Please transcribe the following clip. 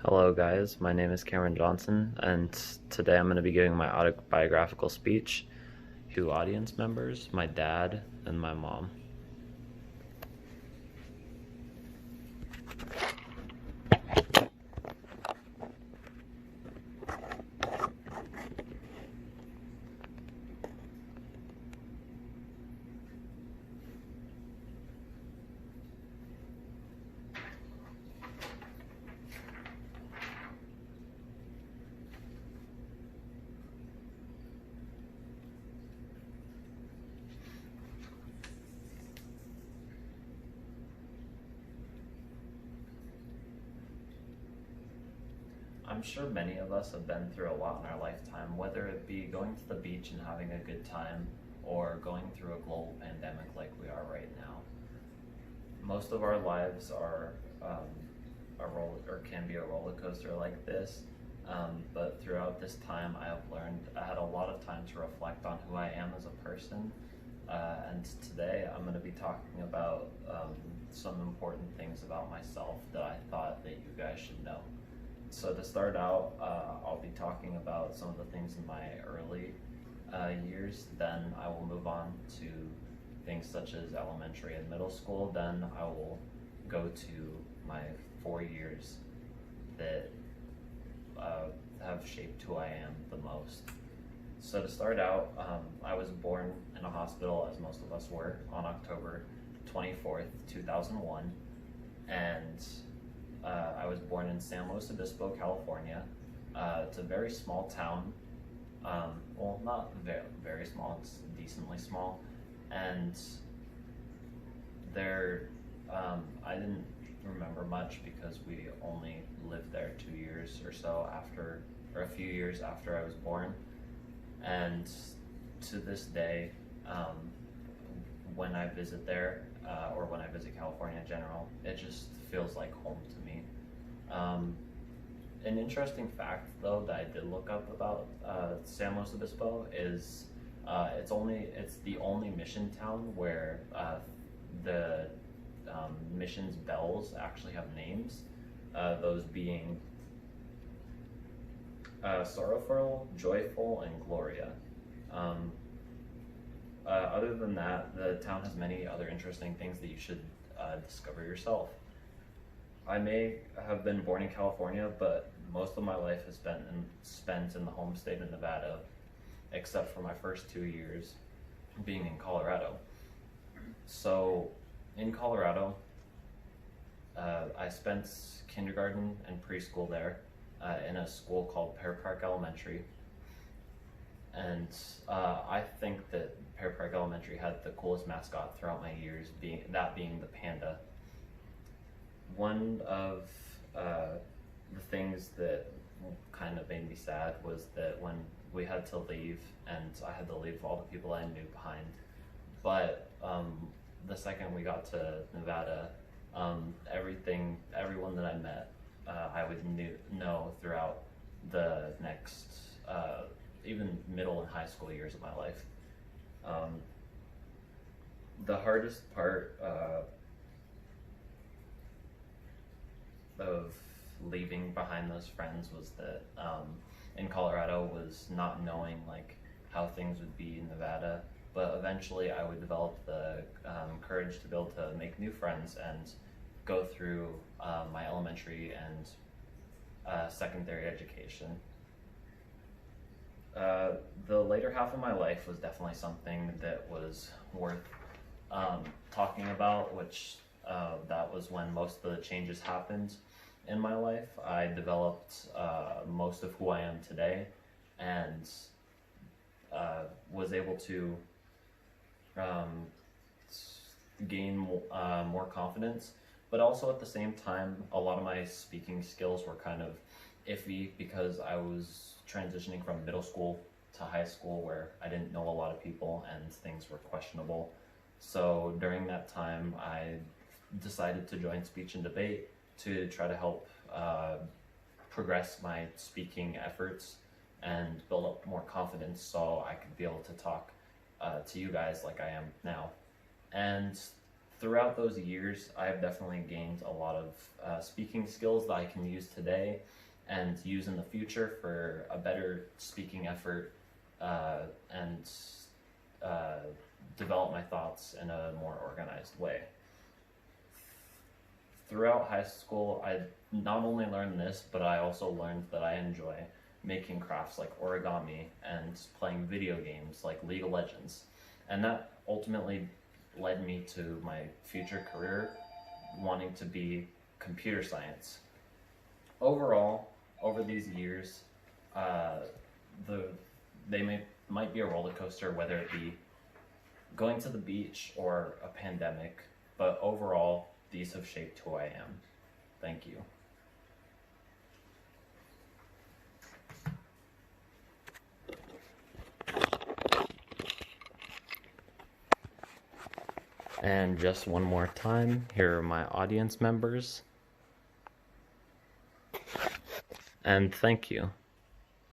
Hello guys, my name is Cameron Johnson, and today I'm going to be giving my autobiographical speech to audience members, my dad, and my mom. I'm sure many of us have been through a lot in our lifetime, whether it be going to the beach and having a good time or going through a global pandemic like we are right now. Most of our lives are can be a roller coaster like this, but throughout this time I had a lot of time to reflect on who I am as a person, and today I'm going to be talking about some important things about myself that I thought that you guys should know. So to start out, I'll be talking about some of the things in my early years, then I will move on to things such as elementary and middle school, then I will go to my 4 years that have shaped who I am the most. So to start out, I was born in a hospital, as most of us were, on October 24th, 2001, and I was born in San Luis Obispo, California. It's a very small town. Well, not very small, it's decently small. And there, I didn't remember much because we only lived there 2 years or so after, or a few years after I was born. And to this day, when I visit there, or when I visit California in general, it just feels like home to me. An interesting fact, though, that I did look up about San Luis Obispo is it's the only mission town where the mission's bells actually have names, those being Sorrowful, Joyful, and Gloria. Other than that, the town has many other interesting things that you should discover yourself. I may have been born in California, but most of my life has been spent in the home state of Nevada, except for my first 2 years being in Colorado. So in Colorado, I spent kindergarten and preschool there in a school called Pear Park Elementary. And I think that Pear Park Elementary had the coolest mascot throughout my years, being the panda. One of the things that kind of made me sad was that when we had to leave, and I had to leave all the people I knew behind, but the second we got to Nevada, everyone that I met, I would know throughout the next even middle and high school years of my life. The hardest part of leaving behind those friends was that in Colorado was not knowing like how things would be in Nevada, but eventually I would develop the courage to be able to make new friends and go through my elementary and secondary education. The later half of my life was definitely something that was worth talking about, which that was when most of the changes happened in my life. I developed most of who I am today, and was able to gain more confidence, but also at the same time, a lot of my speaking skills were kind of iffy because I was transitioning from middle school to high school where I didn't know a lot of people and things were questionable. So during that time, I decided to join speech and debate to try to help progress my speaking efforts and build up more confidence so I could be able to talk to you guys like I am now. And throughout those years, I have definitely gained a lot of speaking skills that I can use today and use in the future for a better speaking effort, and develop my thoughts in a more organized way. Throughout high school, I not only learned this, but I also learned that I enjoy making crafts like origami and playing video games like League of Legends. And that ultimately led me to my future career, wanting to be computer science. Overall, over these years, might be a roller coaster, whether it be going to the beach or a pandemic, but overall, these have shaped who I am. Thank you. And just one more time, here are my audience members. And thank you.